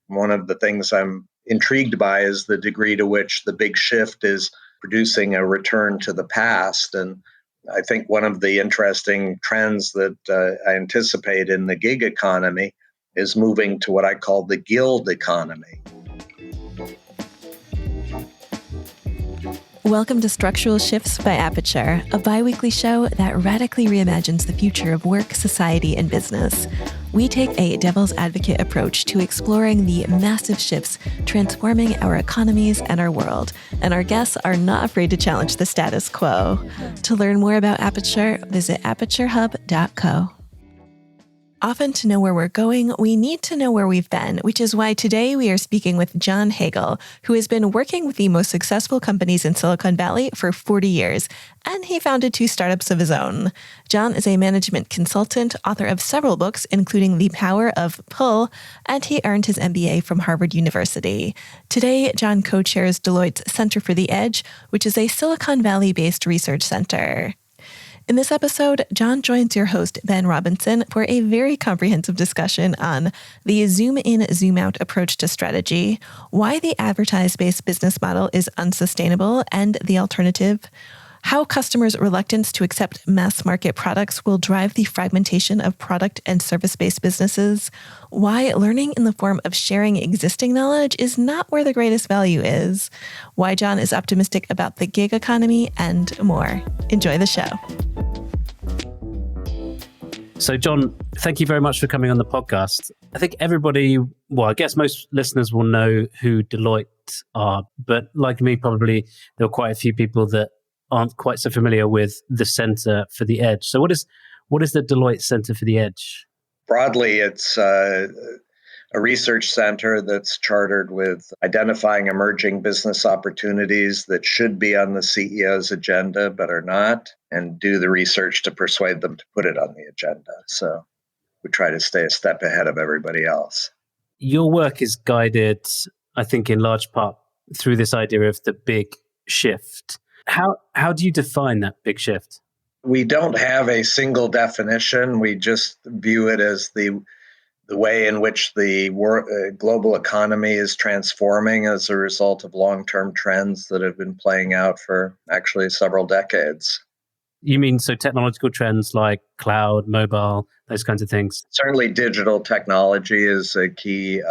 one of the things I'm intrigued by is the degree to which the big shift is producing a return to the past. And I think one of the interesting trends that I anticipate in the gig economy is moving to what I call the guild economy. Welcome to Structural Shifts by Aperture, a bi-weekly show that radically reimagines the future of work, society, and business. We take a devil's advocate approach to exploring the massive shifts transforming our economies and our world, and our guests are not afraid to challenge the status quo. To learn more about Aperture, visit aperturehub.co. Often to know where we're going, we need to know where we've been, which is why today we are speaking with John Hagel, who has been working with the most successful companies in Silicon Valley for 40 years, and he founded 2 startups of his own. John is a management consultant, author of several books, including The Power of Pull, and he earned his MBA from Harvard University. Today, John co-chairs Deloitte's Center for the Edge, which is a Silicon Valley-based research center. In this episode, John joins your host, Ben Robinson, for a very comprehensive discussion on the zoom-in, zoom-out approach to strategy, why the advertise-based business model is unsustainable and the alternative, how customers' reluctance to accept mass-market products will drive the fragmentation of product and service-based businesses, why learning in the form of sharing existing knowledge is not where the greatest value is, why John is optimistic about the gig economy, and more. Enjoy the show. So, John, thank you very much for coming on the podcast. I think everybody, well, I guess most listeners will know who Deloitte are, but like me, probably there are quite a few people that aren't quite so familiar with the Center for the Edge. So what is the Deloitte Center for the Edge? Broadly, it's a research center that's chartered with identifying emerging business opportunities that should be on the CEO's agenda but are not, and do the research to persuade them to put it on the agenda. So we try to stay a step ahead of everybody else. Your work is guided, I think, in large part through this idea of the big shift. How do you define that big shift? We don't have a single definition. We just view it as the way in which the global economy is transforming as a result of long-term trends that have been playing out for actually several decades. You mean so technological trends like cloud, mobile, those kinds of things? Certainly digital technology is a key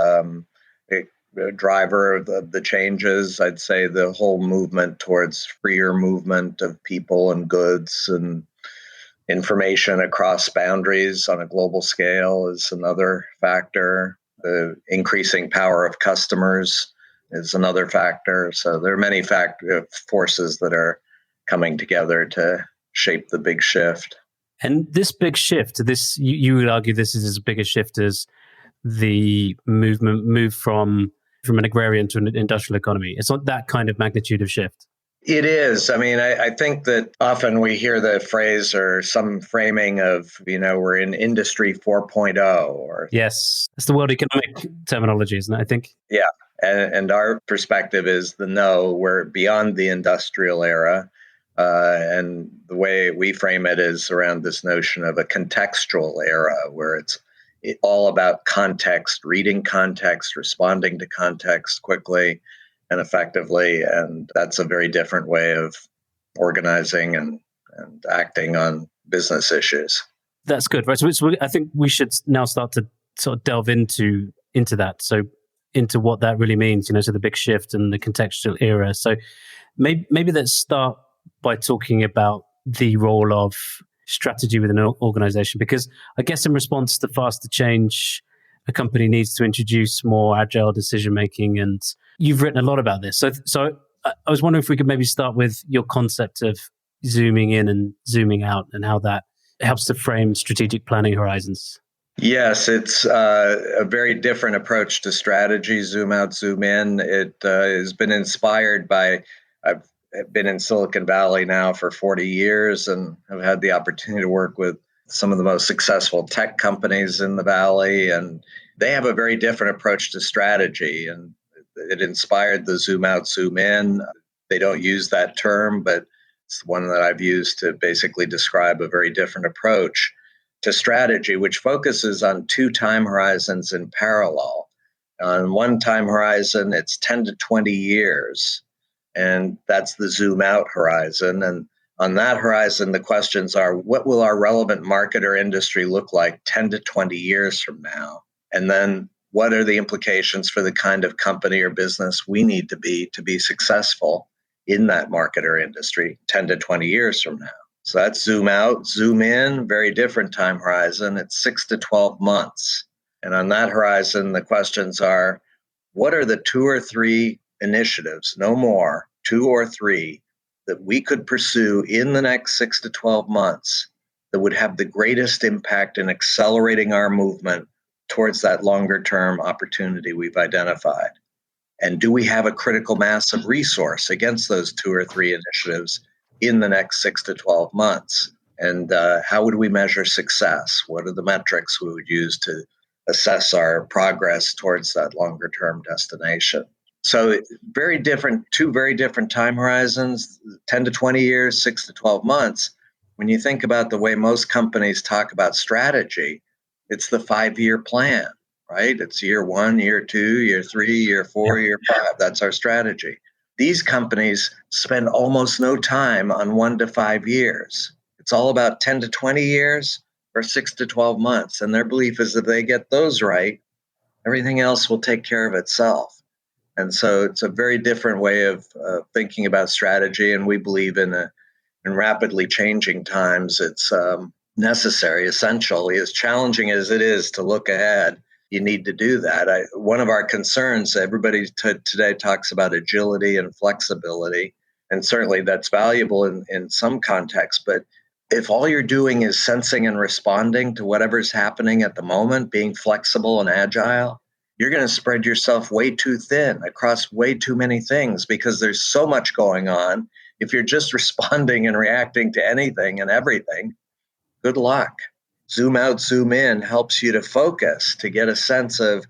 driver of the changes. I'd say the whole movement towards freer movement of people and goods and information across boundaries on a global scale is another factor. The increasing power of customers is another factor. So there are many forces that are coming together to shape the big shift. And this big shift, you would argue this is as big a shift as the move from an agrarian to an industrial economy. It's not that kind of magnitude of shift. It is. I mean, I think that often we hear the phrase or some framing of, we're in Industry 4.0. Or yes, it's the World Economic terminology, isn't it, I think? Yeah. And our perspective is we're beyond the industrial era. And the way we frame it is around this notion of a contextual era where it's all about context, reading context, responding to context quickly and effectively. And that's a very different way of organizing and acting on business issues. That's good, right? So I think we should now start to sort of delve into that. So into what that really means, so the big shift and the contextual era. So maybe let's start by talking about the role of strategy within an organization, because I guess in response to faster change, a company needs to introduce more agile decision making, and you've written a lot about this. So I was wondering if we could maybe start with your concept of zooming in and zooming out and how that helps to frame strategic planning horizons. Yes, it's a very different approach to strategy, zoom out, zoom in. It has been inspired by, I've been in Silicon Valley now for 40 years and have had the opportunity to work with some of the most successful tech companies in the Valley. And they have a very different approach to strategy. And it inspired the zoom out, zoom in. They don't use that term, but it's one that I've used to basically describe a very different approach to strategy, which focuses on 2 time horizons in parallel. On one time horizon, it's 10 to 20 years, and that's the zoom out horizon. And on that horizon, the questions are, what will our relevant market or industry look like 10 to 20 years from now? And then what are the implications for the kind of company or business we need to be successful in that market or industry 10 to 20 years from now? So that's zoom out. Zoom in, very different time horizon. It's 6 to 12 months. And on that horizon, the questions are, what are the 2 or 3 initiatives, no more, 2 or 3, that we could pursue in the next 6 to 12 months that would have the greatest impact in accelerating our movement towards that longer term opportunity we've identified? And do we have a critical mass of resource against those 2 or 3 initiatives in the next 6 to 12 months? And how would we measure success? What are the metrics we would use to assess our progress towards that longer term destination? So very different, 2 very different time horizons, 10 to 20 years, 6 to 12 months. When you think about the way most companies talk about strategy, it's the 5-year plan, right? It's year 1, year 2, year 3, year 4, year 5. That's our strategy. These companies spend almost no time on 1 to 5 years. It's all about 10 to 20 years or 6 to 12 months. And their belief is if they get those right, everything else will take care of itself. And so it's a very different way of thinking about strategy. And we believe in rapidly changing times, it's necessary, essential, as challenging as it is to look ahead. You need to do that. One of our concerns, everybody today talks about agility and flexibility, and certainly that's valuable in some contexts. But if all you're doing is sensing and responding to whatever's happening at the moment, being flexible and agile, you're going to spread yourself way too thin across way too many things because there's so much going on. If you're just responding and reacting to anything and everything, good luck. Zoom out, zoom in helps you to focus, to get a sense of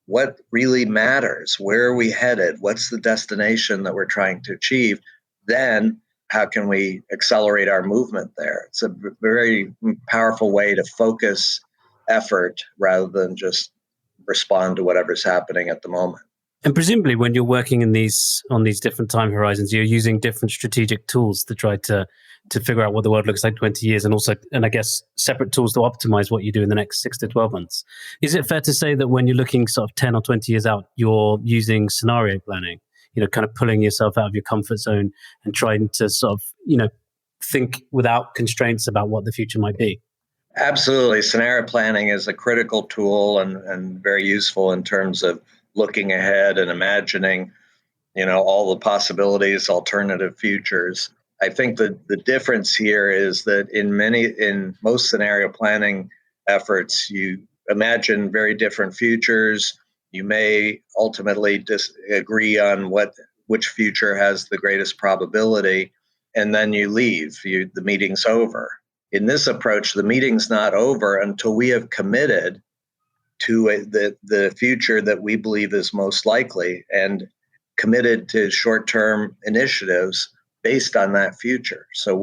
what really matters. Where are we headed? What's the destination that we're trying to achieve? Then how can we accelerate our movement there? It's a very powerful way to focus effort rather than just respond to whatever's happening at the moment. And presumably when you're working on these different time horizons, you're using different strategic tools to try to figure out what the world looks like 20 years and I guess separate tools to optimize what you do in the next 6 to 12 months. Is it fair to say that when you're looking sort of 10 or 20 years out, you're using scenario planning, kind of pulling yourself out of your comfort zone and trying to sort of, think without constraints about what the future might be? Absolutely. Scenario planning is a critical tool and very useful in terms of looking ahead and imagining, all the possibilities, alternative futures. I think that the difference here is that in most scenario planning efforts, you imagine very different futures. You may ultimately disagree on which future has the greatest probability, and then you leave. The meeting's over. In this approach, the meeting's not over until we have committed to the future that we believe is most likely and committed to short-term initiatives based on that future. So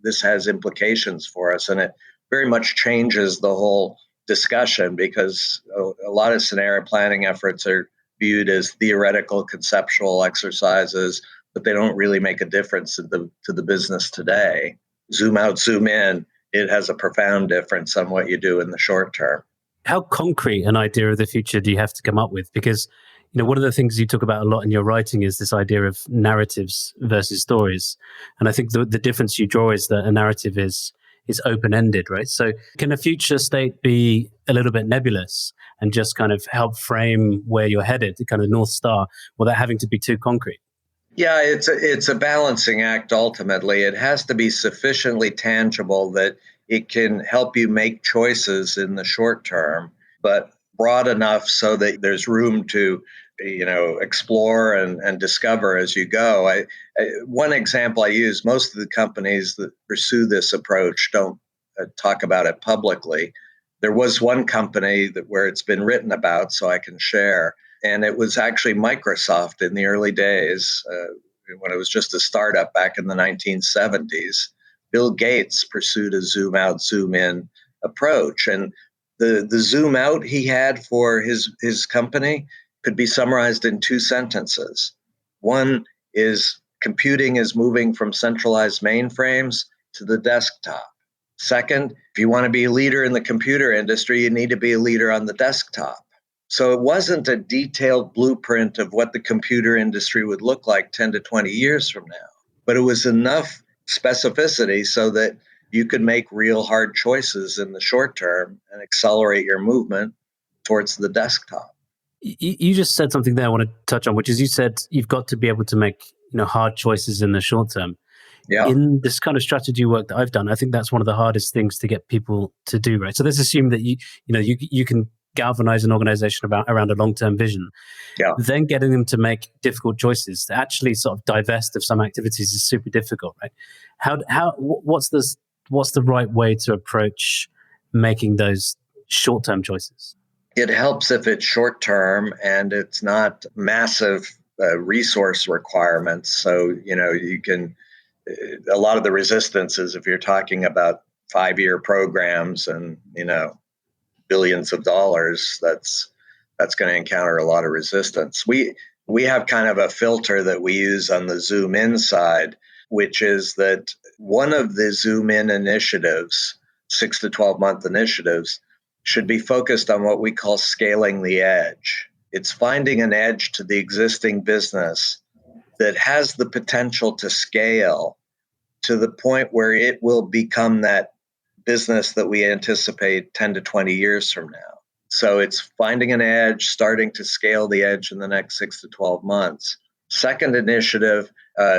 this has implications for us, and it very much changes the whole discussion because a lot of scenario planning efforts are viewed as theoretical, conceptual exercises, but they don't really make a difference to the business today. Zoom out, zoom in, it has a profound difference on what you do in the short term. How concrete an idea of the future do you have to come up with? Because, one of the things you talk about a lot in your writing is this idea of narratives versus stories. And I think the difference you draw is that a narrative is open-ended, right? So can a future state be a little bit nebulous and just kind of help frame where you're headed, the kind of North Star, without having to be too concrete? Yeah, it's a balancing act. Ultimately, it has to be sufficiently tangible that it can help you make choices in the short term, but broad enough so that there's room to, explore and discover as you go. One example I use: most of the companies that pursue this approach don't talk about it publicly. There was one company where it's been written about, so I can share. And it was actually Microsoft in the early days, when it was just a startup back in the 1970s. Bill Gates pursued a zoom out, zoom in approach. And the zoom out he had for his company, could be summarized in two sentences. One is computing is moving from centralized mainframes to the desktop. Second, if you want to be a leader in the computer industry, you need to be a leader on the desktop. So it wasn't a detailed blueprint of what the computer industry would look like 10 to 20 years from now, but it was enough specificity so that you could make real hard choices in the short term and accelerate your movement towards the desktop. You just said something there I want to touch on, which is you said you've got to be able to make hard choices in the short term. Yeah. In this kind of strategy work that I've done, I think that's one of the hardest things to get people to do, right? So let's assume that you can galvanize an organization around a long-term vision. Yeah. Then getting them to make difficult choices, to actually sort of divest of some activities is super difficult, right? What's the right way to approach making those short-term choices? It helps if it's short term and it's not massive resource requirements. So, you can, a lot of the resistance is if you're talking about 5-year programs and, billions of dollars, that's going to encounter a lot of resistance. We have kind of a filter that we use on the zoom in side, which is that one of the zoom in initiatives, 6 to 12 month initiatives, should be focused on what we call scaling the edge. It's finding an edge to the existing business that has the potential to scale to the point where it will become that business that we anticipate 10 to 20 years from now. So it's finding an edge, starting to scale the edge in the next 6 to 12 months. Second initiative,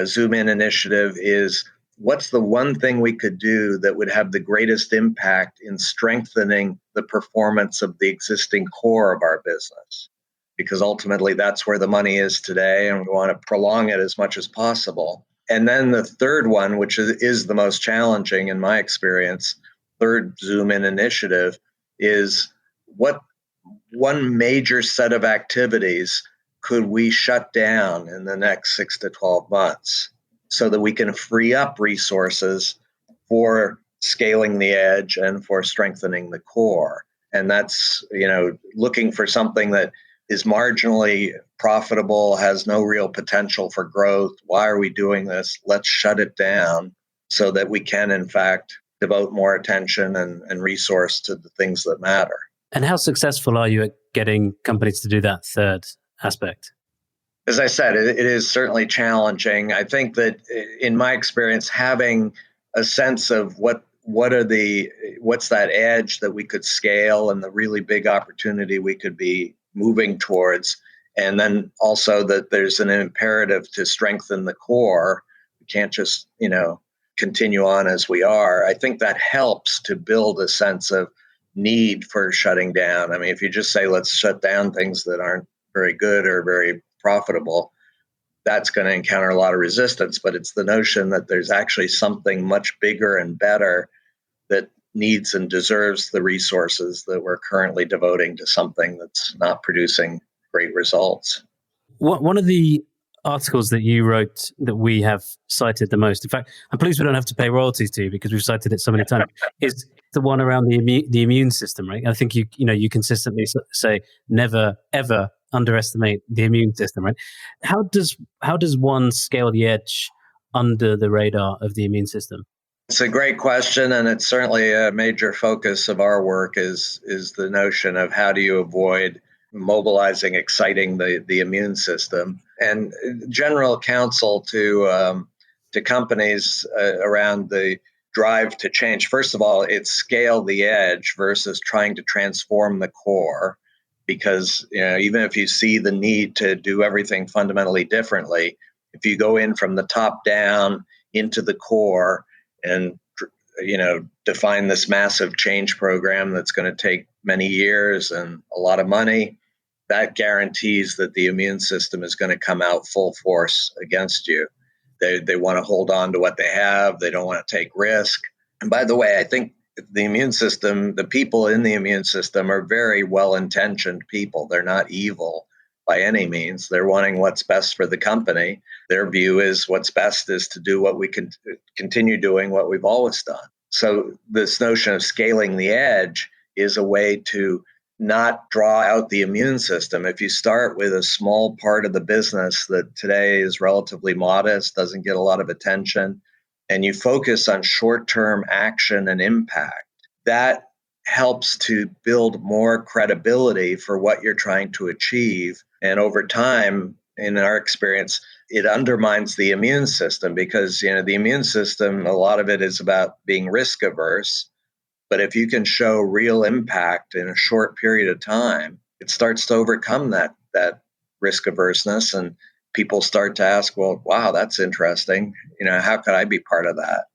zoom in initiative, is what's the one thing we could do that would have the greatest impact in strengthening the performance of the existing core of our business? Because ultimately that's where the money is today, and we want to prolong it as much as possible. And then the third one, which is the most challenging in my experience, third zoom in initiative, is what one major set of activities could we shut down in the next 6 to 12 months so that we can free up resources for scaling the edge and for strengthening the core. And that's, looking for something that is marginally profitable, has no real potential for growth. Why are we doing this? Let's shut it down so that we can, in fact, devote more attention and resource to the things that matter. And how successful are you at getting companies to do that third aspect? As I said, it is certainly challenging. I think that in my experience, having a sense of what's that edge that we could scale and the really big opportunity we could be moving towards, and then also that there's an imperative to strengthen the core. We can't just, continue on as we are. I think that helps to build a sense of need for shutting down. I mean, if you just say, let's shut down things that aren't very good or very profitable, that's going to encounter a lot of resistance. But it's the notion that there's actually something much bigger and better that needs and deserves the resources that we're currently devoting to something that's not producing great results. One of the articles that you wrote that we have cited the most, in fact, I'm pleased we don't have to pay royalties to you because we've cited it so many times, is the one around the immune system, right? I think you consistently say never ever underestimate the immune system, right? How does one scale the edge under the radar of the immune system? It's a great question, and it's certainly a major focus of our work is the notion of how do you avoid mobilizing, exciting the immune system. And general counsel to companies around the drive to change. First of all, it's scale the edge versus trying to transform the core, because even if you see the need to do everything fundamentally differently, if you go in from the top down into the core and define this massive change program that's going to take many years and a lot of money, that guarantees that the immune system is going to come out full force against you. They want to hold on to what they have. They don't want to take risk. And by the way, I think the immune system, the people in the immune system are very well-intentioned people. They're not evil by any means. They're wanting what's best for the company. Their view is what's best is to do what we can continue doing what we've always done. So this notion of scaling the edge is a way to not draw out the immune system. If you start with a small part of the business that today is relatively modest, doesn't get a lot of attention, and you focus on short-term action and impact, that helps to build more credibility for what you're trying to achieve. And over time, in our experience, it undermines the immune system because, the immune system, a lot of it is about being risk averse. But if you can show real impact in a short period of time, it starts to overcome that risk averseness, and people start to ask, well, wow, that's interesting. How could I be part of that?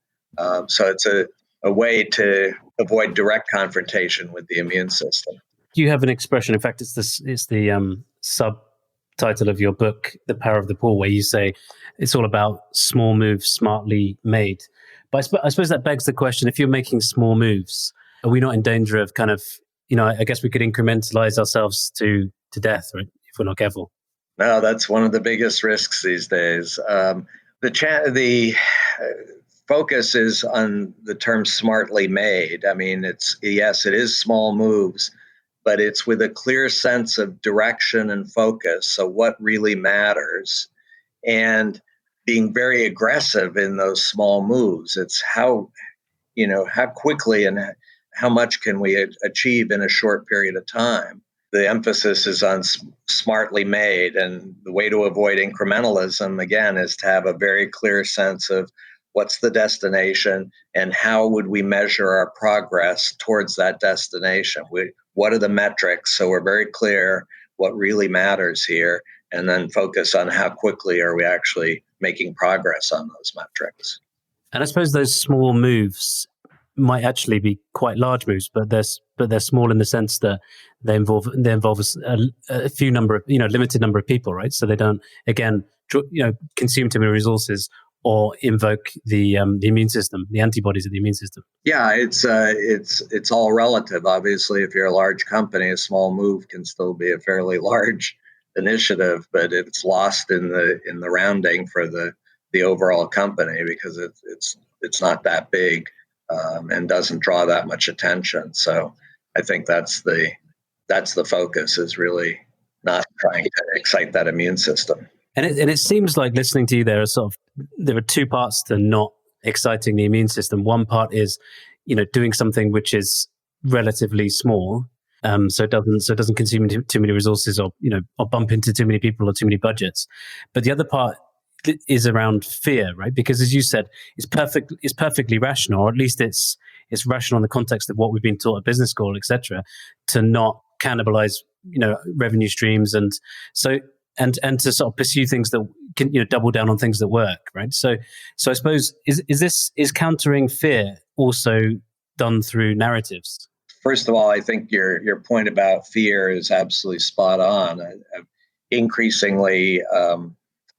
So it's a way to avoid direct confrontation with the immune system. You have an expression. In fact, it's the subtitle of your book, The Power of the Poor, where you say it's all about small moves smartly made. But I suppose that begs the question, if you're making small moves, are we not in danger of kind of, I guess we could incrementalize ourselves to death, right, if we're not careful? No, that's one of the biggest risks these days. The focus is on the term smartly made. I mean, it is small moves, but it's with a clear sense of direction and focus. So what really matters, and being very aggressive in those small moves. It's how quickly and how much can we achieve in a short period of time. The emphasis is on smartly made, and the way to avoid incrementalism, again, is to have a very clear sense of what's the destination and how would we measure our progress towards that destination. What are the metrics? So we're very clear what really matters here, and then focus on how quickly are we actually making progress on those metrics. And I suppose those small moves might actually be quite large moves, but they're small in the sense that they involve a few number of limited number of people, right? So they don't consume too many resources or invoke the immune system, the antibodies of the immune system. Yeah, it's all relative. Obviously, if you're a large company, a small move can still be a fairly large initiative, but it's lost in the rounding for the overall company because it's not that big. And doesn't draw that much attention. So I think that's the focus, is really not trying to excite that immune system. And it seems like, listening to you, there are two parts to not exciting the immune system. One part is, doing something which is relatively small, so it doesn't consume too many resources, or bump into too many people or too many budgets. But the other part is around fear, right? Because, as you said, it's perfectly rational, or at least it's rational in the context of what we've been taught at business school, etc., to not cannibalize, revenue streams, and to sort of pursue things that can, double down on things that work, right? So I suppose is countering fear also done through narratives? First of all, I think your point about fear is absolutely spot on. Increasingly,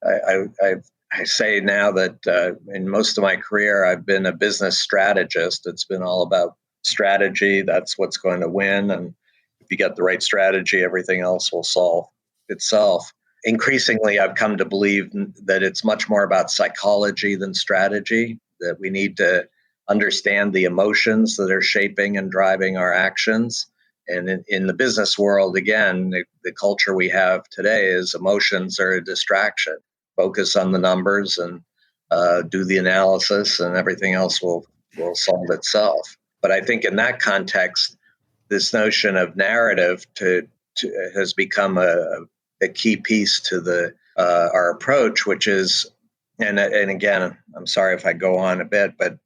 I say now that in most of my career, I've been a business strategist. It's been all about strategy. That's what's going to win. And if you get the right strategy, everything else will solve itself. Increasingly, I've come to believe that it's much more about psychology than strategy, that we need to understand the emotions that are shaping and driving our actions. And in the business world, again, the culture we have today is emotions are a distraction. Focus on the numbers and do the analysis, and everything else will solve itself. But I think in that context, this notion of narrative has become a key piece to our approach, which is, and again, I'm sorry if I go on a bit, but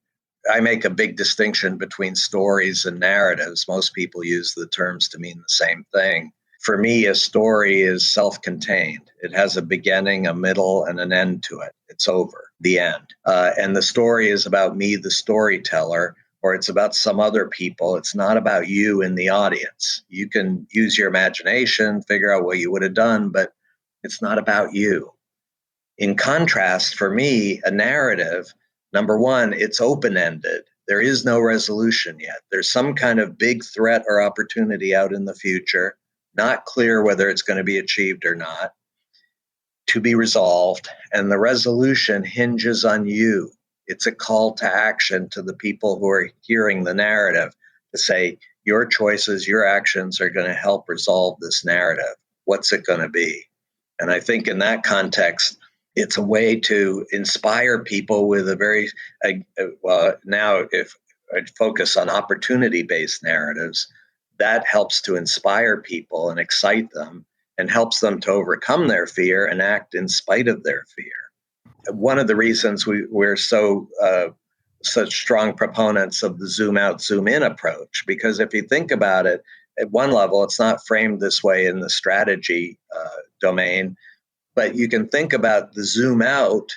I make a big distinction between stories and narratives. Most people use the terms to mean the same thing. For me, a story is self-contained. It has a beginning, a middle, and an end to it. It's over, the end. And the story is about me, the storyteller, or it's about some other people. It's not about you in the audience. You can use your imagination, figure out what you would have done, but it's not about you. In contrast, for me, a narrative, number one, it's open-ended. There is no resolution yet. There's some kind of big threat or opportunity out in the future, not clear whether it's going to be achieved or not, to be resolved. And the resolution hinges on you. It's a call to action to the people who are hearing the narrative to say, your choices, your actions are going to help resolve this narrative. What's it going to be? And I think in that context, it's a way to inspire people with a very, well, now if I focus on opportunity-based narratives, that helps to inspire people and excite them and helps them to overcome their fear and act in spite of their fear. One of the reasons we're such strong proponents of the zoom out, zoom in approach, because if you think about it, at one level, it's not framed this way in the strategy domain, but you can think about the zoom out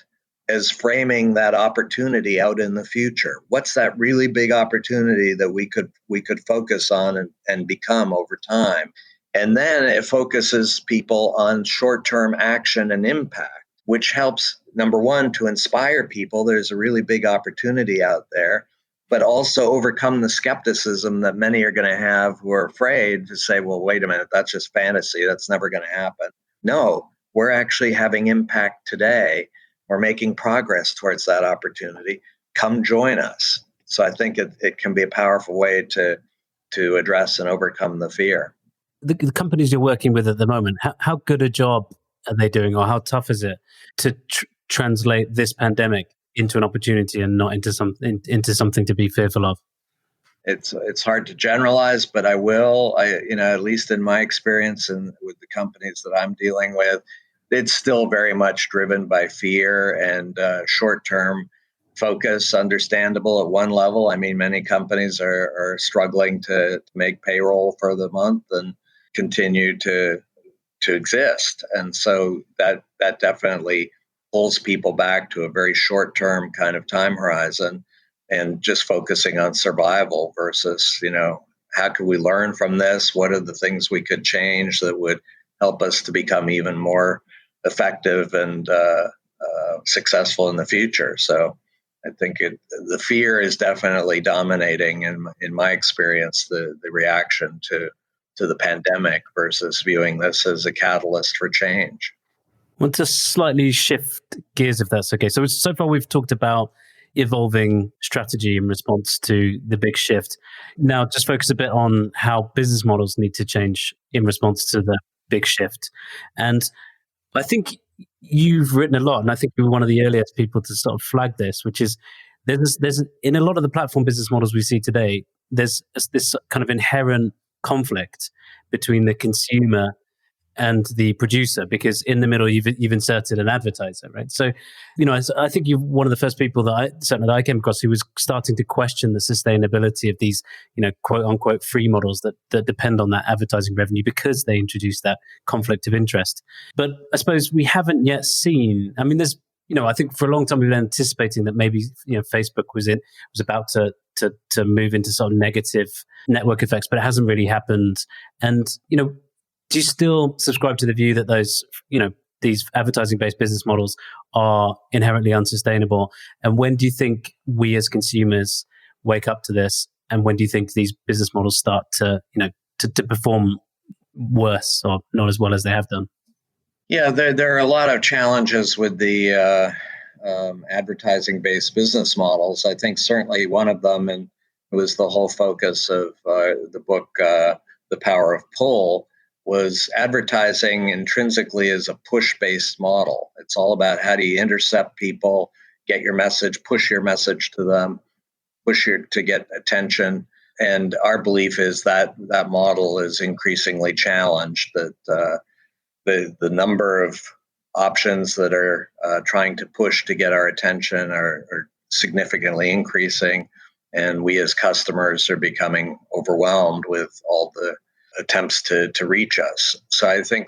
as framing that opportunity out in the future. What's that really big opportunity that we could focus on and become over time? And then it focuses people on short-term action and impact, which helps, number one, to inspire people. There's a really big opportunity out there, but also overcome the skepticism that many are going to have who are afraid to say, well, wait a minute, that's just fantasy. That's never going to happen. No, we're actually having impact today. We're making progress towards that opportunity. Come join us. So I think it can be a powerful way to address and overcome the fear. The companies you're working with at the moment, how good a job are they doing, or how tough is it to translate this pandemic into an opportunity and not into something to be fearful of? It's hard to generalize, but I will. At least in my experience and with the companies that I'm dealing with, it's still very much driven by fear and short-term focus. Understandable at one level. I mean, many companies are struggling to make payroll for the month and continue to exist, and so that definitely pulls people back to a very short-term kind of time horizon, and just focusing on survival versus, how could we learn from this? What are the things we could change that would help us to become even more effective and successful in the future? So I think the fear is definitely dominating in my experience, the reaction to the pandemic versus viewing this as a catalyst for change. I want to slightly shift gears, if that's okay. So far we've talked about evolving strategy in response to the big shift. Now just focus a bit on how business models need to change in response to the big shift. And I think you've written a lot, and I think you were one of the earliest people to sort of flag this, which is there's in a lot of the platform business models we see today, there's this kind of inherent conflict between the consumer and the producer, because in the middle you've inserted an advertiser, right? So, I think you're one of the first people that I came across who was starting to question the sustainability of these, quote unquote free models that depend on that advertising revenue because they introduce that conflict of interest. But I suppose we haven't yet seen. I mean, there's, I think for a long time we've been anticipating that maybe Facebook was about to move into sort of negative network effects, but it hasn't really happened. And do you still subscribe to the view that these advertising-based business models are inherently unsustainable? And when do you think we as consumers wake up to this? And when do you think these business models start to perform worse or not as well as they have done? Yeah, there are a lot of challenges with the advertising-based business models. I think certainly one of them, and it was the whole focus of the book, The Power of Pull, was advertising intrinsically as a push-based model. It's all about how do you intercept people, get your message, push your message to them, to get attention. And our belief is that that model is increasingly challenged, that the number of options that are trying to push to get our attention are significantly increasing. And we as customers are becoming overwhelmed with all the attempts to reach us. So I think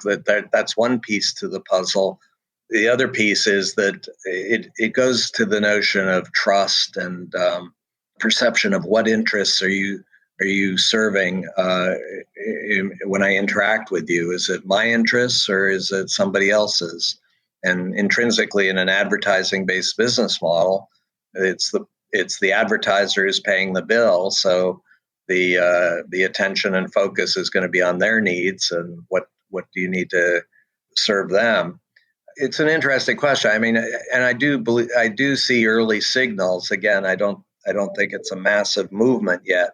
that's one piece to the puzzle. The other piece is that it goes to the notion of trust and perception of what interests are you serving when I interact with you. Is it my interests or is it somebody else's? And intrinsically in an advertising-based business model, it's the advertiser who's paying the bill. So the attention and focus is going to be on their needs and what do you need to serve them. It's an interesting question. I mean, and I do see early signals. Again, I don't think it's a massive movement yet,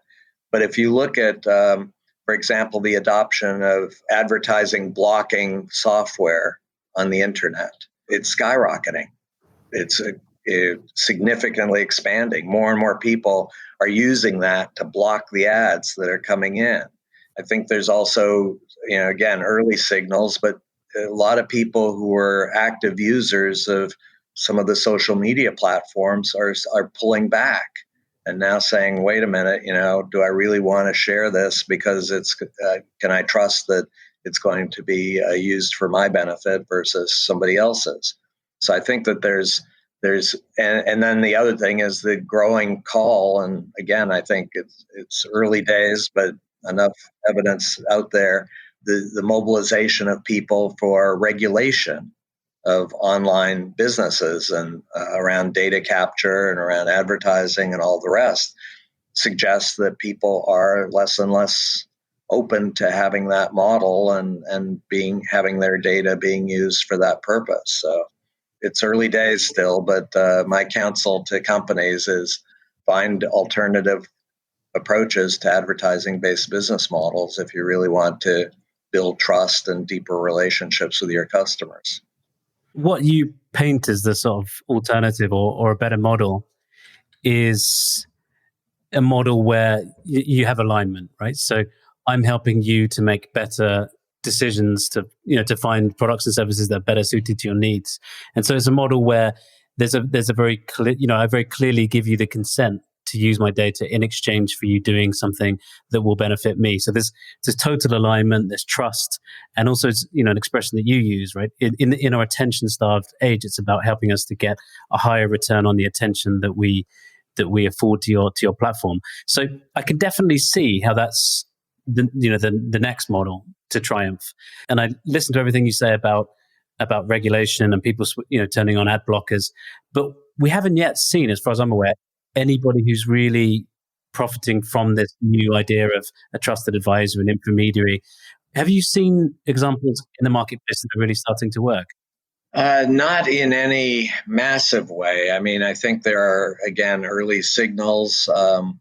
But if you look at, for example, the adoption of advertising blocking software on the internet, it's skyrocketing. It's significantly expanding. More and more people are using that to block the ads that are coming in. I think there's also, again, early signals, but a lot of people who are active users of some of the social media platforms are pulling back and now saying, wait a minute, do I really want to share this because can I trust that it's going to be used for my benefit versus somebody else's? So I think that there's and then the other thing is the growing call. And again, I think it's early days, but enough evidence out there, the mobilization of people for regulation of online businesses and around data capture and around advertising and all the rest suggests that people are less and less open to having that model and having their data being used for that purpose. So it's early days still, but my counsel to companies is find alternative approaches to advertising-based business models if you really want to build trust and deeper relationships with your customers. What you paint as the sort of alternative or a better model is a model where you have alignment, right? So I'm helping you to make better decisions to find products and services that are better suited to your needs. And so it's a model where there's a very clear, I very clearly give you the consent to use my data in exchange for you doing something that will benefit me. So there's total alignment, there's trust, and also it's, an expression that you use, right? In our attention-starved age, it's about helping us to get a higher return on the attention that we afford to your platform. So I can definitely see how that's the next model to triumph. And I listened to everything you say about regulation and people turning on ad blockers, but we haven't yet seen, as far as I'm aware, anybody who's really profiting from this new idea of a trusted advisor and intermediary. Have you seen examples in the marketplace that are really starting to work? Not in any massive way. I mean, I think there are, again, early signals. I'm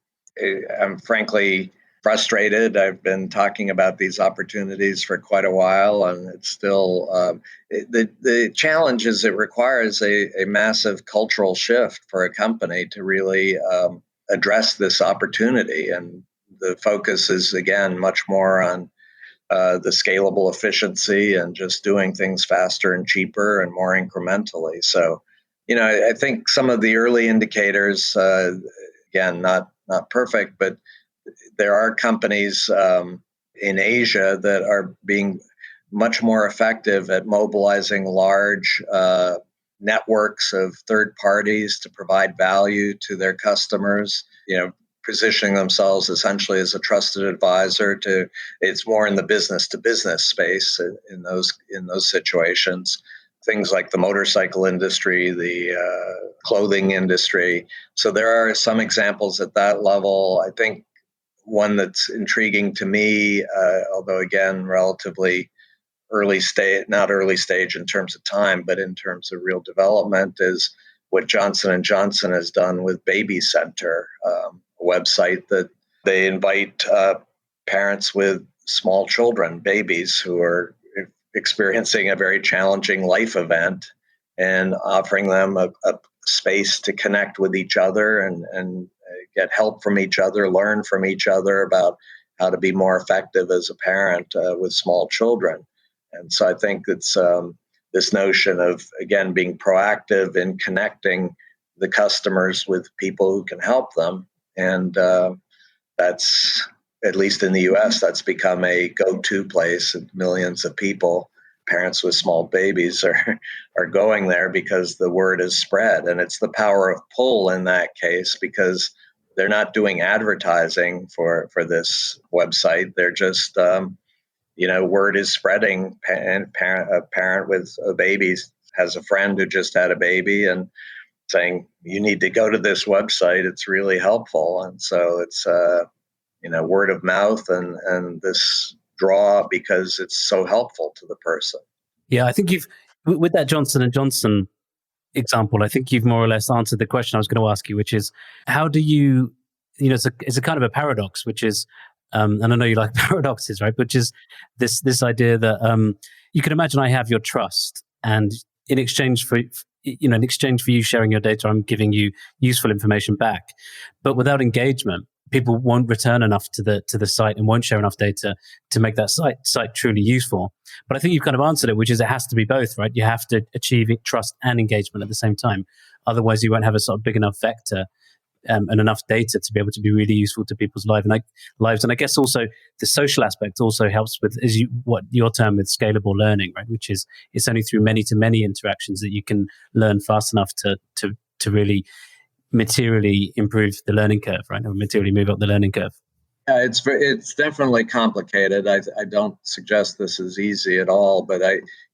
frankly frustrated. I've been talking about these opportunities for quite a while, and it's still the challenge is it requires a massive cultural shift for a company to really address this opportunity. And the focus is, again, much more on the scalable efficiency and just doing things faster and cheaper and more incrementally. So, I think some of the early indicators, again, not perfect, but there are companies in Asia that are being much more effective at mobilizing large networks of third parties to provide value to their customers, positioning themselves essentially as a trusted advisor to. It's more in the business to business space in those situations. Things like the motorcycle industry, the clothing industry. So there are some examples at that level. I think one that's intriguing to me, although again, relatively early stage, not early stage in terms of time, but in terms of real development, is what Johnson & Johnson has done with Baby Center, a website that they invite parents with small children, babies who are experiencing a very challenging life event, and offering them a space to connect with each other and get help from each other, learn from each other about how to be more effective as a parent with small children. And so I think it's this notion of, again, being proactive in connecting the customers with people who can help them. And that's, at least in the US, that's become a go-to place. And millions of people, parents with small babies, are going there because the word is spread. And it's the power of pull in that case, because they're not doing advertising for this website. They're just, word is spreading. A parent with a baby has a friend who just had a baby and saying, you need to go to this website. It's really helpful. And so it's, word of mouth and this draw because it's so helpful to the person. Yeah, I think with that Johnson & Johnson example, I think you've more or less answered the question I was going to ask you, which is, how do you it's a kind of a paradox, which is, and I know you like paradoxes, right? Which is this idea that you can imagine I have your trust, and in exchange for you sharing your data, I'm giving you useful information back. But without engagement, people won't return enough to the site and won't share enough data to make that site truly useful. But I think you've kind of answered it, which is it has to be both, right? You have to achieve trust and engagement at the same time. Otherwise, you won't have a sort of big enough vector and enough data to be able to be really useful to people's lives. And I guess also the social aspect also helps with what your term with scalable learning, right? Which is it's only through many to many interactions that you can learn fast enough to really materially improve the learning curve, right? Or materially move up the learning curve. It's definitely complicated. I don't suggest this is easy at all, but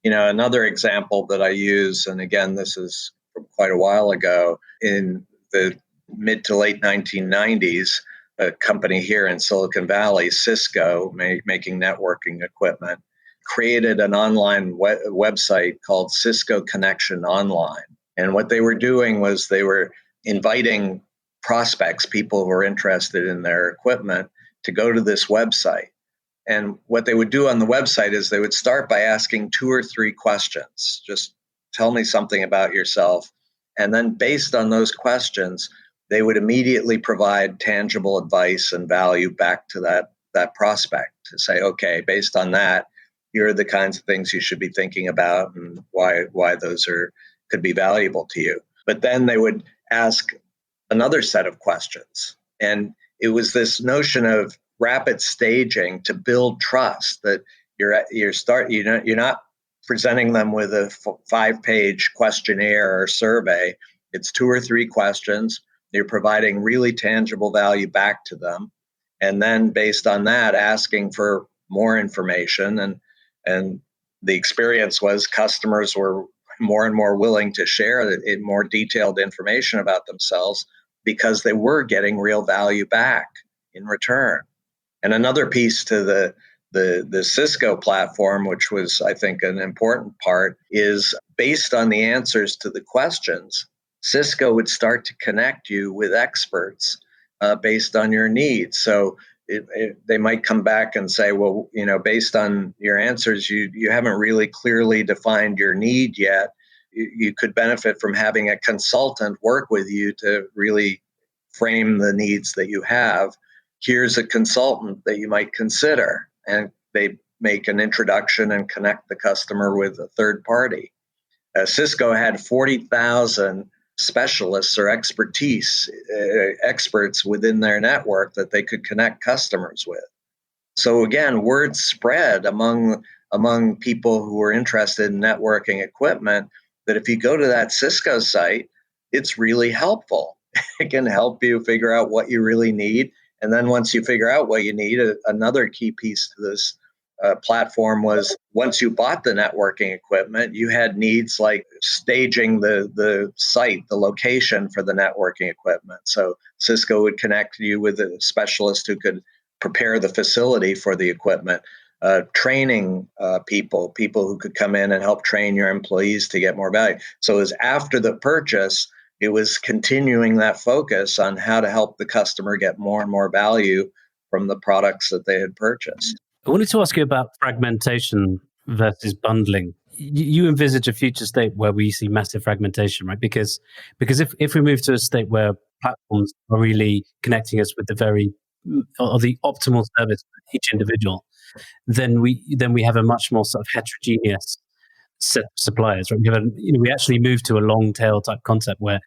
another example that I use, and again, this is from quite a while ago, in the mid to late 1990s, a company here in Silicon Valley, Cisco, making networking equipment, created an online website called Cisco Connection Online. And what they were doing was they were inviting prospects, people who are interested in their equipment, to go to this website. And what they would do on the website is they would start by asking 2 or 3 questions. Just tell me something about yourself. And then based on those questions, they would immediately provide tangible advice and value back to that prospect to say, okay, based on that, here are the kinds of things you should be thinking about and why those could be valuable to you. But then they would ask another set of questions. And it was this notion of rapid staging to build trust, that you're not presenting them with a 5-page questionnaire or survey. It's 2 or 3 questions. You're providing really tangible value back to them. And then based on that, asking for more information. And the experience was customers were more and more willing to share more detailed information about themselves because they were getting real value back in return. And another piece to the Cisco platform, which was, I think, an important part, is based on the answers to the questions, Cisco would start to connect you with experts based on your needs. So they might come back and say, well, based on your answers, you haven't really clearly defined your need yet. You could benefit from having a consultant work with you to really frame the needs that you have. Here's a consultant that you might consider. And they make an introduction and connect the customer with a third party. Cisco had 40,000 specialists or experts within their network that they could connect customers with. So again, word spread among people who are interested in networking equipment that if you go to that Cisco site, it's really helpful. It can help you figure out what you really need. And then once you figure out what you need, another key piece to this platform was once you bought the networking equipment, you had needs like staging the site, the location for the networking equipment. So Cisco would connect you with a specialist who could prepare the facility for the equipment, training people who could come in and help train your employees to get more value. So it was after the purchase, it was continuing that focus on how to help the customer get more and more value from the products that they had purchased. I wanted to ask you about fragmentation versus bundling. You envisage a future state where we see massive fragmentation, right? Because if we move to a state where platforms are really connecting us with the optimal service for each individual, then we have a much more sort of heterogeneous set of suppliers, right? We actually move to a long tail type concept where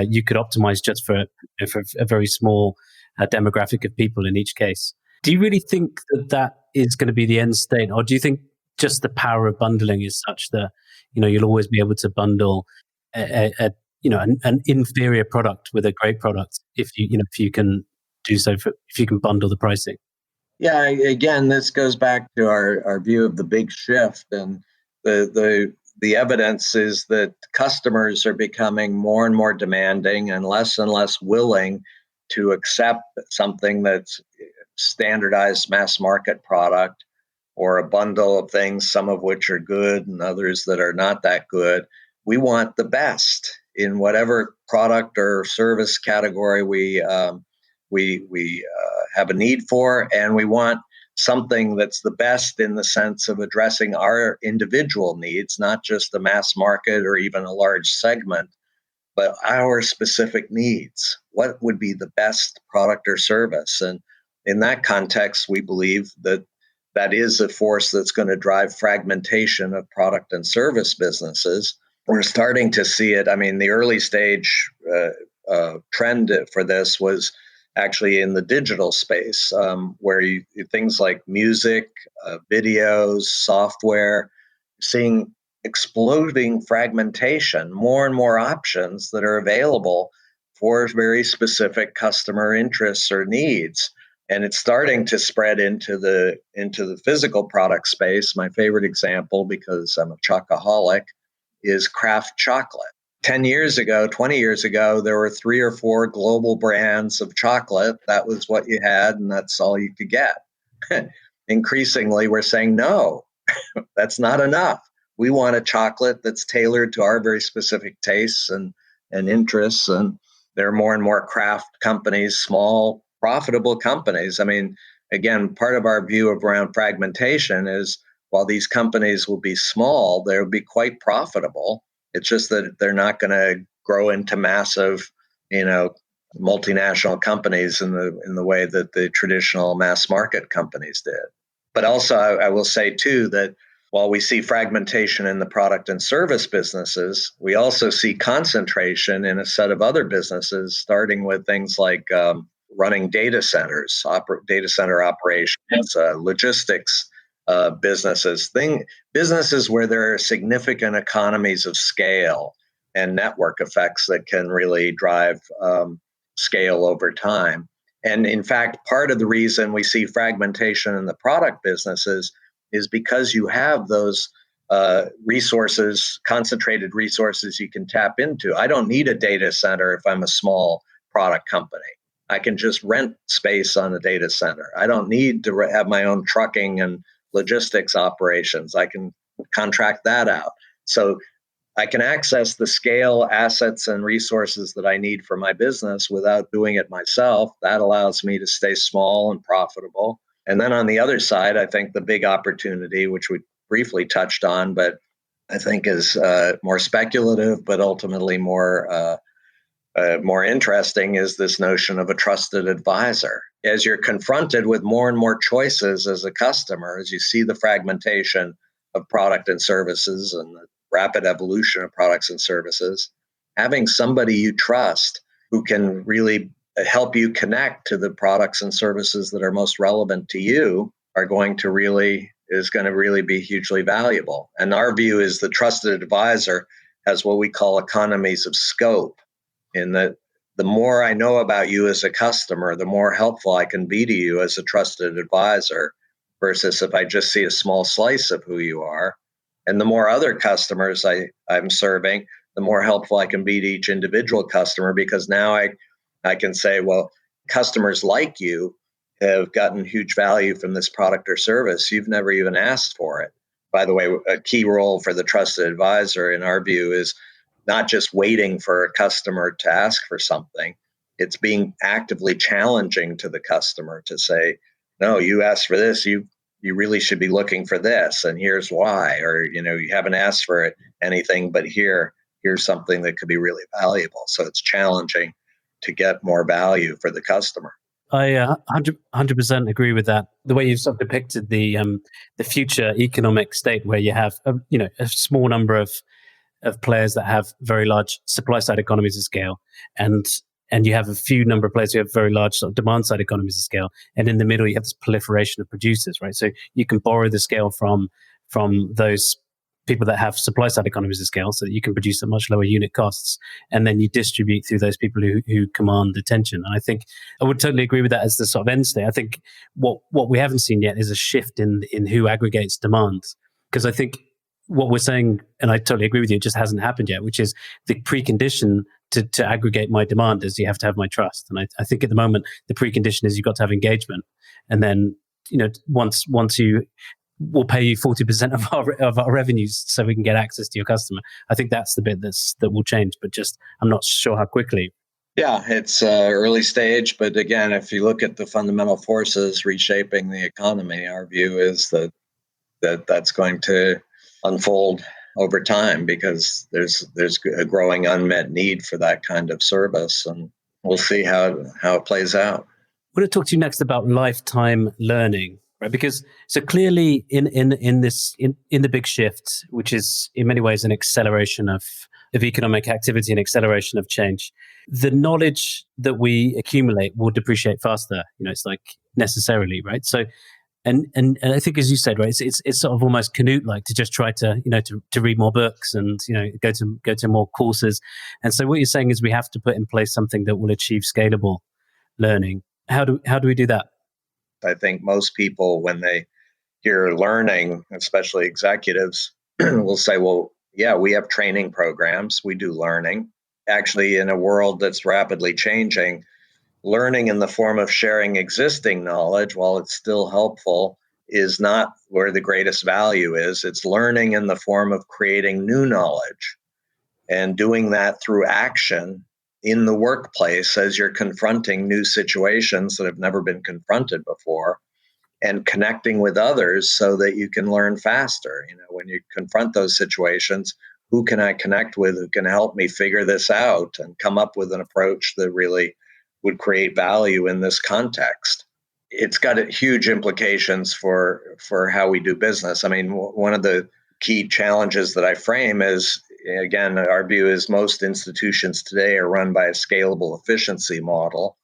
you could optimize just for a very small demographic of people in each case. Do you really think that is going to be the end state, or do you think just the power of bundling is such that you'll always be able to bundle an inferior product with a great product if you can do so if you can bundle the pricing? Yeah, again, this goes back to our view of the big shift, and the evidence is that customers are becoming more and more demanding and less willing to accept something that's standardized mass market product or a bundle of things, some of which are good and others that are not that good. We want the best in whatever product or service category we we have a need for, and we want something that's the best in the sense of addressing our individual needs, not just the mass market or even a large segment, but our specific needs. What would be the best product or service? And in that context, we believe that that is a force that's going to drive fragmentation of product and service businesses. We're starting to see it. I mean, the early stage trend for this was actually in the digital space, where things like music, videos, software, seeing exploding fragmentation, more and more options that are available for very specific customer interests or needs. And it's starting to spread into the physical product space. My favorite example, because I'm a chocoholic, is craft chocolate. 10 years ago, 20 years ago, there were 3 or 4 global brands of chocolate. That was what you had, and that's all you could get. Increasingly, we're saying, no, that's not enough. We want a chocolate that's tailored to our very specific tastes and interests. And there are more and more craft companies, small, profitable companies. I mean, again, part of our view of around fragmentation is while these companies will be small, they'll be quite profitable. It's just that they're not going to grow into massive, multinational companies in the way that the traditional mass market companies did. But also, I will say, too, that while we see fragmentation in the product and service businesses, we also see concentration in a set of other businesses, starting with things like running data centers, data center operations, logistics businesses where there are significant economies of scale and network effects that can really drive scale over time. And in fact, part of the reason we see fragmentation in the product businesses is because you have those resources, concentrated resources you can tap into. I don't need a data center if I'm a small product company. I can just rent space on a data center. I don't need to have my own trucking and logistics operations. I can contract that out. So I can access the scale, assets, and resources that I need for my business without doing it myself. That allows me to stay small and profitable. And then on the other side, I think the big opportunity, which we briefly touched on, but I think is more speculative, but ultimately more interesting, is this notion of a trusted advisor. As you're confronted with more and more choices as a customer, as you see the fragmentation of product and services and the rapid evolution of products and services, having somebody you trust who can really help you connect to the products and services that are most relevant to you is going to really be hugely valuable. And our view is the trusted advisor has what we call economies of scope, in that the more I know about you as a customer, the more helpful I can be to you as a trusted advisor, versus if I just see a small slice of who you are. And the more other customers I'm serving, the more helpful I can be to each individual customer, because now I can say, well, customers like you have gotten huge value from this product or service. You've never even asked for it. By the way, a key role for the trusted advisor, in our view, is not just waiting for a customer to ask for something. It's being actively challenging to the customer to say, no, you asked for this, you really should be looking for this, and here's why. Or, you haven't asked for anything, but here's something that could be really valuable. So it's challenging to get more value for the customer. I 100% agree with that. The way you've sort of depicted the future economic state, where you have a small number of players that have very large supply side economies of scale, and you have a few number of players who have very large sort of demand side economies of scale, and in the middle you have this proliferation of producers, right? So you can borrow the scale from those people that have supply side economies of scale, so that you can produce at much lower unit costs, and then you distribute through those people who command attention. And I think I would totally agree with that as the sort of end state. I think what we haven't seen yet is a shift in who aggregates demand, because I think what we're saying, and I totally agree with you, it just hasn't happened yet, which is the precondition to aggregate my demand is you have to have my trust. And I think at the moment the precondition is you've got to have engagement, and then once you will pay you 40% of our revenues so we can get access to your customer. I think that's the bit that will change, but just I'm not sure how quickly. Yeah, it's early stage, but again, if you look at the fundamental forces reshaping the economy, our view is that's going to unfold over time because there's a growing unmet need for that kind of service, and we'll see how it plays out. I want to talk to you next about lifetime learning, right? Because so clearly in the big shift, which is in many ways an acceleration of economic activity and acceleration of change, the knowledge that we accumulate will depreciate faster. It's like necessarily, right? So and I think, as you said, right, it's sort of almost Canute-like to just try to to read more books and go to more courses. And so what you're saying is we have to put in place something that will achieve scalable learning. How do we do that? I think most people, when they hear learning, especially executives, will say, well, yeah, we have training programs, we do learning. Actually, in a world that's rapidly changing, learning in the form of sharing existing knowledge, while it's still helpful, is not where the greatest value is. It's learning in the form of creating new knowledge and doing that through action in the workplace as you're confronting new situations that have never been confronted before, and connecting with others so that you can learn faster. When you confront those situations, who can I connect with who can help me figure this out and come up with an approach that really would create value in this context? It's got huge implications for how we do business. I mean, one of the key challenges that I frame is, again, our view is most institutions today are run by a scalable efficiency model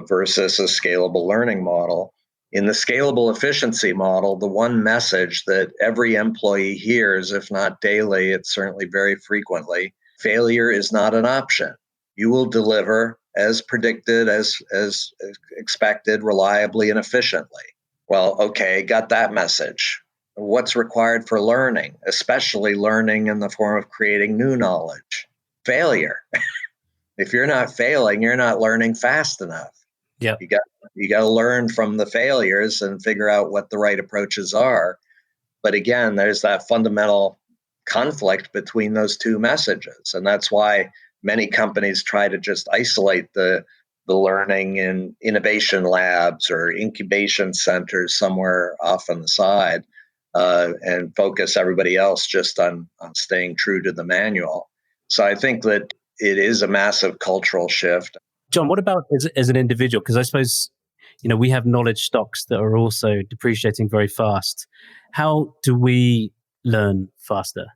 versus a scalable learning model. In the scalable efficiency model, the one message that every employee hears, if not daily, it's certainly very frequently: failure is not an option. You will deliver as predicted, as expected, reliably and efficiently. Well, okay, got that message. What's required for learning, especially learning in the form of creating new knowledge? Failure. If you're not failing, you're not learning fast enough. Yeah. You got to learn from the failures and figure out what the right approaches are. But again, there's that fundamental conflict between those two messages, and that's why many companies try to just isolate the learning in innovation labs or incubation centers somewhere off on the side, and focus everybody else just on staying true to the manual. So I think that it is a massive cultural shift. John, what about as an individual? Because I suppose, we have knowledge stocks that are also depreciating very fast. How do we learn faster?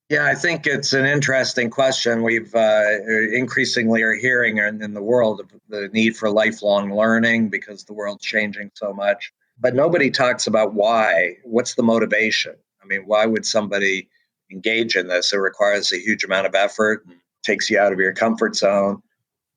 Yeah, I think it's an interesting question. We've increasingly are hearing in the world of the need for lifelong learning because the world's changing so much. But nobody talks about why. What's the motivation? I mean, why would somebody engage in this? It requires a huge amount of effort, and takes you out of your comfort zone.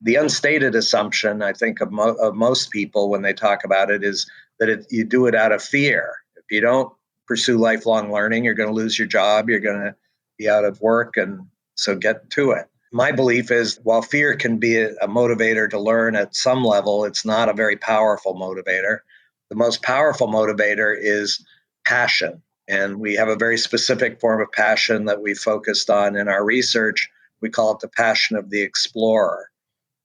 The unstated assumption, I think, of most people when they talk about it is that you do it out of fear. If you don't pursue lifelong learning, you're going to lose your job, you're going to be out of work, and so get to it. My belief is, while fear can be a motivator to learn at some level, it's not a very powerful motivator. The most powerful motivator is passion. And we have a very specific form of passion that we focused on in our research. We call it the passion of the explorer.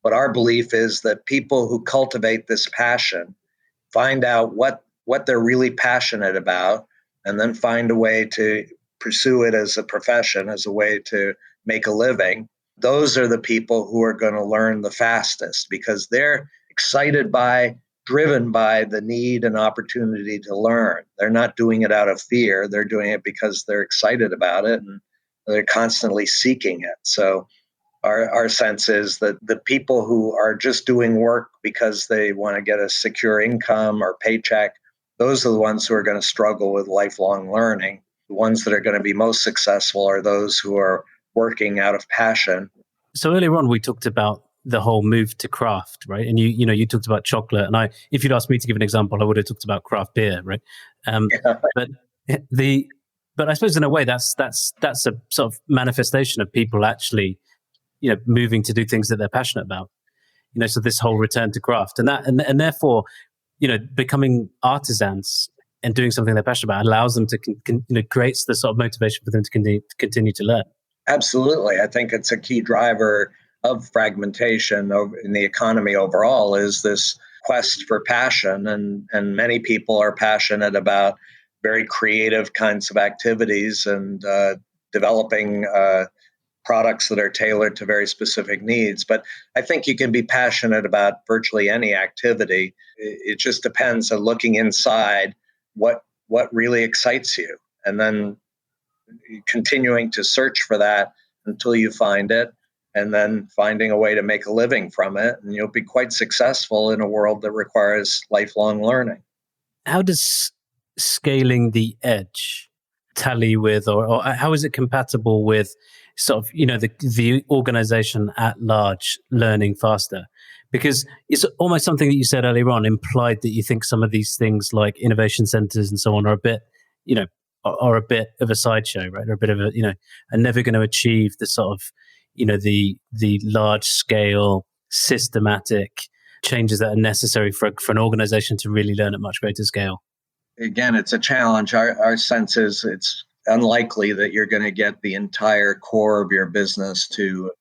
But our belief is that people who cultivate this passion find out what they're really passionate about, and then find a way to pursue it as a profession, as a way to make a living. Those are the people who are going to learn the fastest because they're excited by, driven by the need and opportunity to learn. They're not doing it out of fear. They're doing it because they're excited about it and they're constantly seeking it. So our sense is that the people who are just doing work because they want to get a secure income or paycheck, those are the ones who are going to struggle with lifelong learning. The ones that are going to be most successful are those who are working out of passion. So earlier on, we talked about the whole move to craft, right? And you talked about chocolate, and if you'd asked me to give an example, I would have talked about craft beer, right? But I suppose in a way that's a sort of manifestation of people actually moving to do things that they're passionate about. So this whole return to craft and therefore, becoming artisans and doing something they're passionate about allows them to creates the sort of motivation for them to continue to learn. Absolutely. I think it's a key driver of fragmentation in the economy overall is this quest for passion. And many people are passionate about very creative kinds of activities and developing products that are tailored to very specific needs. But I think you can be passionate about virtually any activity. It just depends on looking inside what really excites you, and then continuing to search for that until you find it, and then finding a way to make a living from it. And you'll be quite successful in a world that requires lifelong learning. How does scaling the edge tally with, or how is it compatible with sort of, the organization at large learning faster? Because it's almost something that you said earlier on implied that you think some of these things like innovation centers and so on are a bit, are a bit of a sideshow, right? Or a bit of a, are never going to achieve the sort of, the large scale systematic changes that are necessary for an organization to really learn at much greater scale. Again, it's a challenge. Our sense is it's unlikely that you're going to get the entire core of your business to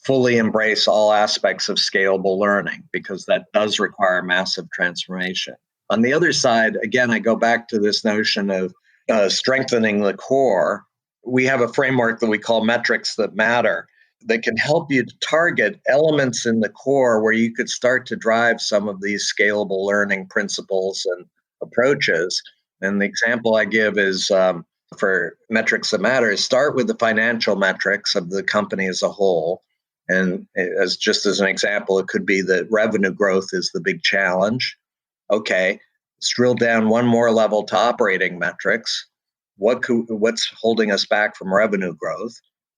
fully embrace all aspects of scalable learning, because that does require massive transformation. On the other side, again, I go back to this notion of strengthening the core. We have a framework that we call metrics that matter, that can help you to target elements in the core where you could start to drive some of these scalable learning principles and approaches. And the example I give is for metrics that matter is start with the financial metrics of the company as a whole. And as an example, it could be that revenue growth is the big challenge. Okay, let's drill down one more level to operating metrics. What's holding us back from revenue growth?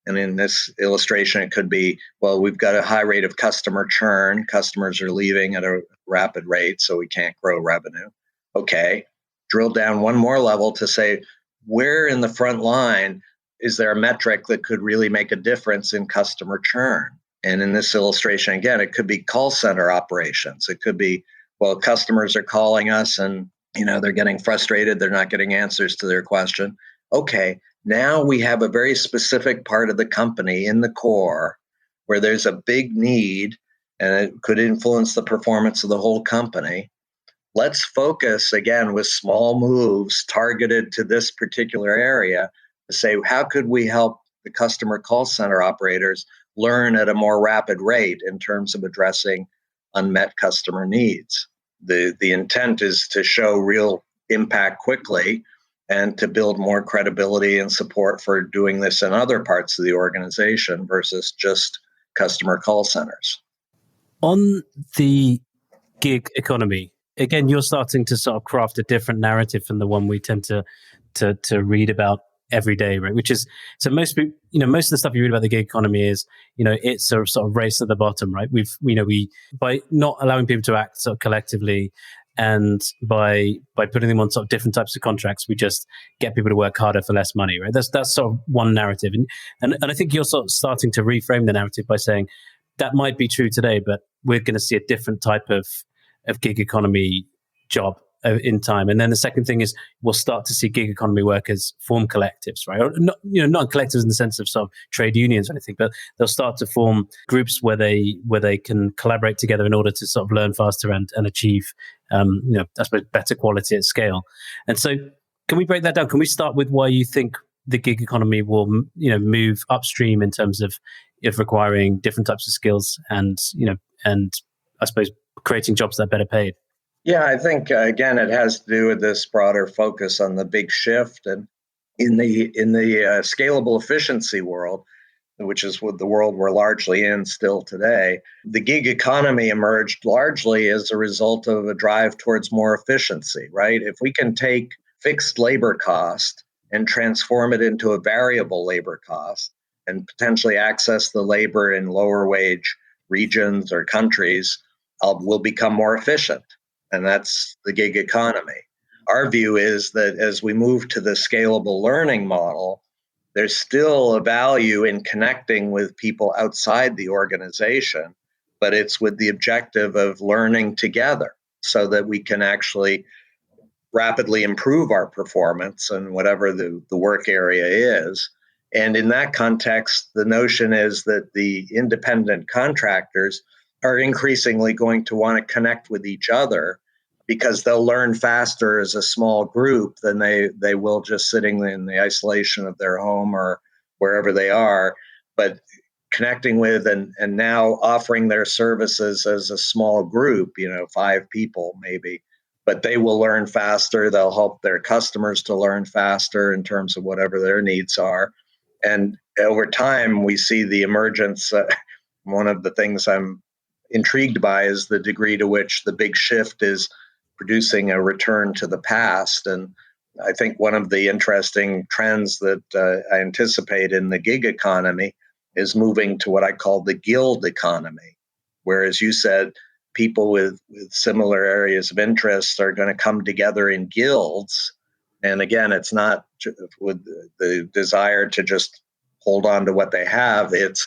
And in this illustration, it could be, well, we've got a high rate of customer churn. Customers are leaving at a rapid rate, so we can't grow revenue. Okay, drill down one more level to say, where in the front line is there a metric that could really make a difference in customer churn? And in this illustration, again, it could be call center operations. It could be, well, customers are calling us and they're getting frustrated. They're not getting answers to their question. Okay, now we have a very specific part of the company in the core where there's a big need and it could influence the performance of the whole company. Let's focus again with small moves targeted to this particular area to say, how could we help the customer call center operators learn at a more rapid rate in terms of addressing unmet customer needs? The intent is to show real impact quickly and to build more credibility and support for doing this in other parts of the organization versus just customer call centers. On the gig economy, again, you're starting to sort of craft a different narrative from the one we tend to read about every day, right? Which is, so most of the stuff you read about the gig economy is, it's a sort of race at the bottom, right? We by not allowing people to act sort of collectively and by putting them on sort of different types of contracts, we just get people to work harder for less money, right? That's sort of one narrative. And I think you're sort of starting to reframe the narrative by saying that might be true today, but we're going to see a different type of gig economy job in time. And then the second thing is we'll start to see gig economy workers form collectives, right? Or not collectives in the sense of sort of trade unions or anything, but they'll start to form groups where they can collaborate together in order to sort of learn faster and achieve, I suppose, better quality at scale. And so can we break that down? Can we start with why you think the gig economy will, move upstream in terms of requiring different types of skills and I suppose creating jobs that are better paid? Yeah, I think, again, it has to do with this broader focus on the big shift. And in the scalable efficiency world, which is what the world we're largely in still today, the gig economy emerged largely as a result of a drive towards more efficiency, right? If we can take fixed labor cost and transform it into a variable labor cost and potentially access the labor in lower wage regions or countries, we'll become more efficient. And that's the gig economy. Our view is that as we move to the scalable learning model, there's still a value in connecting with people outside the organization, but it's with the objective of learning together so that we can actually rapidly improve our performance in whatever the work area is. And in that context, the notion is that the independent contractors are increasingly going to want to connect with each other because they'll learn faster as a small group than they will just sitting in the isolation of their home or wherever they are. But connecting with and now offering their services as a small group, 5 people maybe, but they will learn faster. They'll help their customers to learn faster in terms of whatever their needs are. And over time, we see the emergence. One of the things I'm intrigued by is the degree to which the big shift is producing a return to the past. And I think one of the interesting trends that I anticipate in the gig economy is moving to what I call the guild economy, where, as you said, people with similar areas of interest are going to come together in guilds. And again, it's not with the desire to just hold on to what they have, it's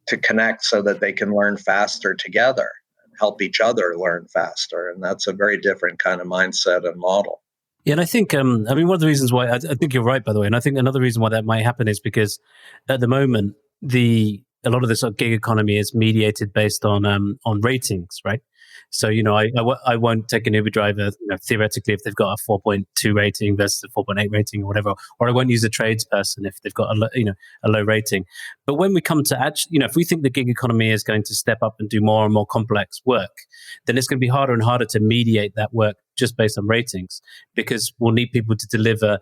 to connect so that they can learn faster together and help each other learn faster. And that's a very different kind of mindset and model. Yeah, and I think, one of the reasons why, I think you're right, by the way, and I think another reason why that might happen is because at the moment, a lot of this sort of gig economy is mediated based on ratings, right? So, I won't take an Uber driver, theoretically, if they've got a 4.2 rating versus a 4.8 rating or whatever, or I won't use a tradesperson if they've got a low rating. But when we come to actually, if we think the gig economy is going to step up and do more and more complex work, then it's going to be harder and harder to mediate that work just based on ratings, because we'll need people to deliver,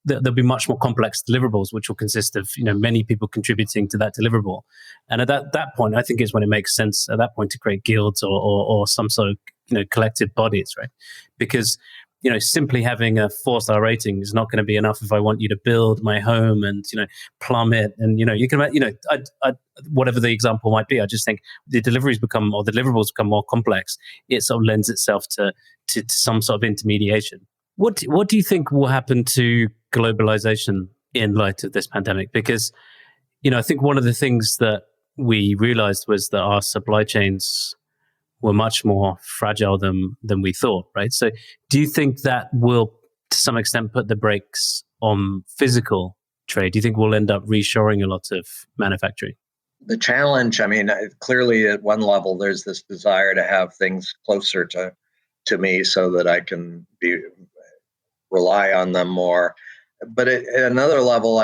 there'll be much more complex deliverables, which will consist of, many people contributing to that deliverable. And at that point, I think is when it makes sense at that point to create guilds or some sort of, collective bodies, right? Because, simply having a 4-star rating is not going to be enough if I want you to build my home and, plumb it. And, you can, whatever the example might be, I just think the deliverables become more complex. It sort of lends itself to some sort of intermediation. What do you think will happen to globalization in light of this pandemic? Because, I think one of the things that we realized was that our supply chains were much more fragile than we thought, right? So do you think that will, to some extent, put the brakes on physical trade? Do you think we'll end up reshoring a lot of manufacturing? The challenge, clearly at one level, there's this desire to have things closer to me so that I can rely on them more. But at another level,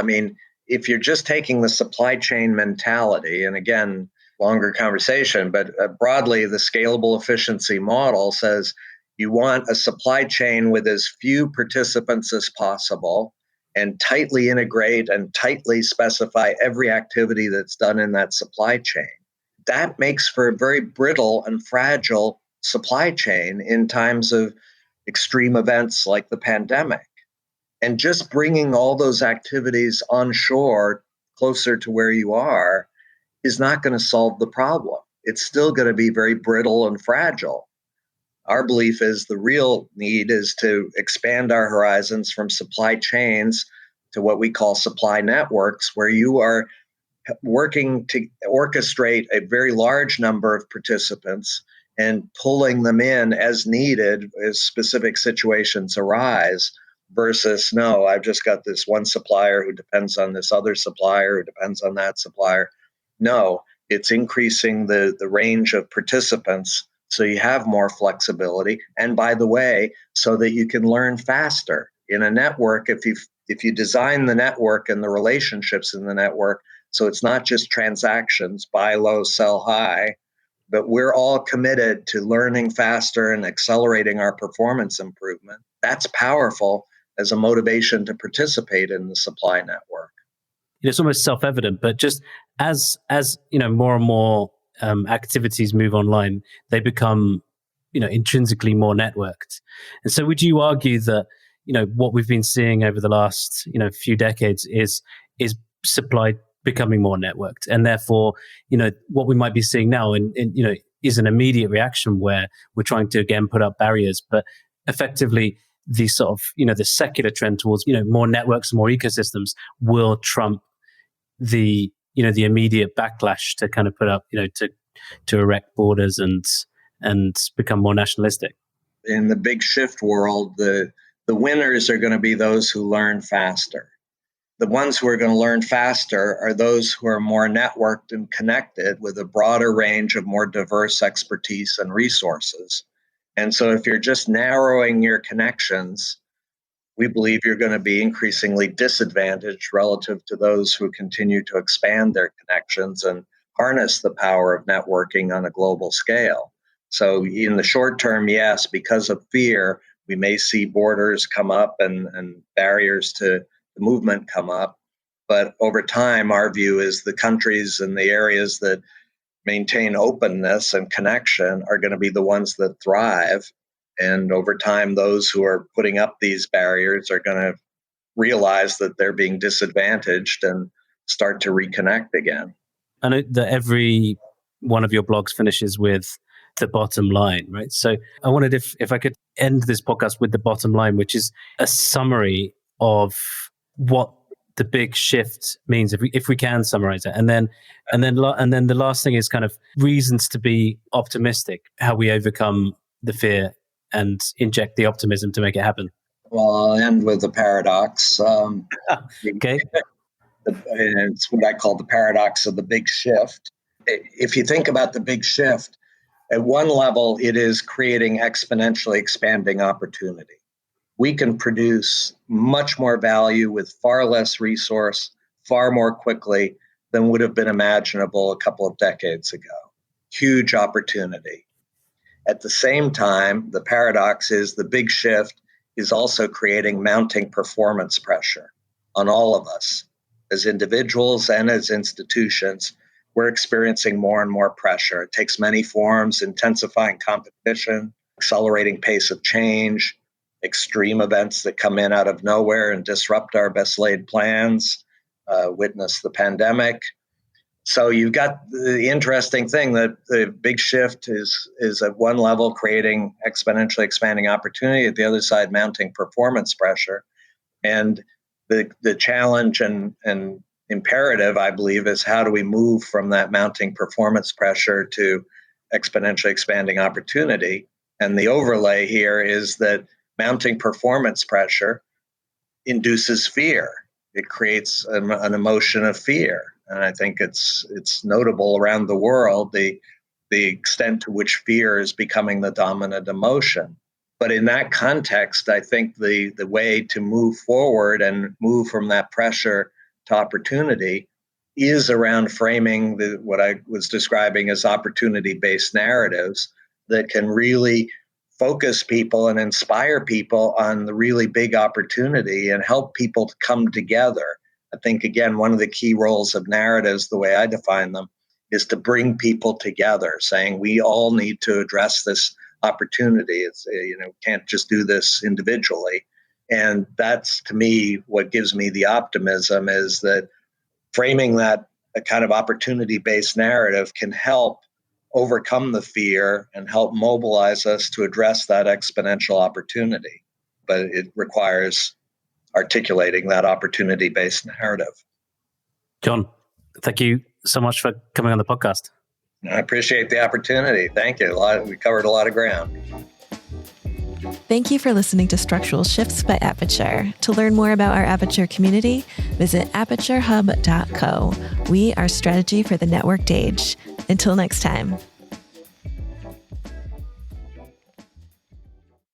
if you're just taking the supply chain mentality, and again, longer conversation, but broadly, the scalable efficiency model says you want a supply chain with as few participants as possible and tightly integrate and tightly specify every activity that's done in that supply chain. That makes for a very brittle and fragile supply chain in times of extreme events like the pandemic. And just bringing all those activities onshore closer to where you are is not going to solve the problem. It's still going to be very brittle and fragile. Our belief is the real need is to expand our horizons from supply chains to what we call supply networks, where you are working to orchestrate a very large number of participants and pulling them in as needed as specific situations arise, versus, no, I've just got this one supplier who depends on this other supplier who depends on that supplier. No, it's increasing the range of participants so you have more flexibility. And by the way, so that you can learn faster. In a network, if you design the network and the relationships in the network, so it's not just transactions, buy low, sell high, but we're all committed to learning faster and accelerating our performance improvement. That's powerful as a motivation to participate in the supply network. It's almost self-evident, but just as more and more activities move online, they become intrinsically more networked. And so, would you argue that what we've been seeing over the last few decades is supply becoming more networked, and therefore what we might be seeing now is an immediate reaction where we're trying to again put up barriers, but effectively the sort of the secular trend towards more networks, more ecosystems will trump the immediate backlash to kind of put up to erect borders and become more nationalistic. In the big shift world, the winners are going to be those who learn faster. The ones who are going to learn faster are those who are more networked and connected with a broader range of more diverse expertise and resources. And so if you're just narrowing your connections, we believe you're going to be increasingly disadvantaged relative to those who continue to expand their connections and harness the power of networking on a global scale. So in the short term, yes, because of fear, we may see borders come up and barriers to the movement come up. But over time, our view is the countries and the areas that maintain openness and connection are going to be the ones that thrive. And over time, those who are putting up these barriers are going to realize that they're being disadvantaged and start to reconnect again. I know that every one of your blogs finishes with the bottom line, right? So I wondered if I could end this podcast with the bottom line, which is a summary of what the big shift means, if we can summarize it, and then the last thing is kind of reasons to be optimistic, how we overcome the fear and inject the optimism to make it happen. Well, I'll end with a paradox. Okay. It's what I call the paradox of the big shift. If you think about the big shift, at one level, it is creating exponentially expanding opportunity. We can produce much more value with far less resource, far more quickly than would have been imaginable a couple of decades ago. Huge opportunity. At the same time, the paradox is the big shift is also creating mounting performance pressure on all of us. As individuals and as institutions, we're experiencing more and more pressure. It takes many forms: intensifying competition, accelerating pace of change, extreme events that come in out of nowhere and disrupt our best laid plans, witness the pandemic. So you've got the interesting thing that the big shift is at one level creating exponentially expanding opportunity, at the other side mounting performance pressure. And the challenge and imperative, I believe, is how do we move from that mounting performance pressure to exponentially expanding opportunity? And the overlay here is that mounting performance pressure induces fear. It creates an emotion of fear. And I think it's notable around the world, the extent to which fear is becoming the dominant emotion. But in that context, I think the way to move forward and move from that pressure to opportunity is around framing what I was describing as opportunity-based narratives that can really focus people and inspire people on the really big opportunity and help people to come together. I think, again, one of the key roles of narratives, the way I define them, is to bring people together, saying we all need to address this opportunity. It's, can't just do this individually. And that's, to me, what gives me the optimism is that framing that a kind of opportunity-based narrative can help overcome the fear and help mobilize us to address that exponential opportunity. But it requires articulating that opportunity-based narrative. John, thank you so much for coming on the podcast. I appreciate the opportunity. Thank you. We covered a lot of ground. Thank you for listening to Structural Shifts by Aperture. To learn more about our Aperture community, visit aperturehub.co. We are strategy for the networked age. Until next time.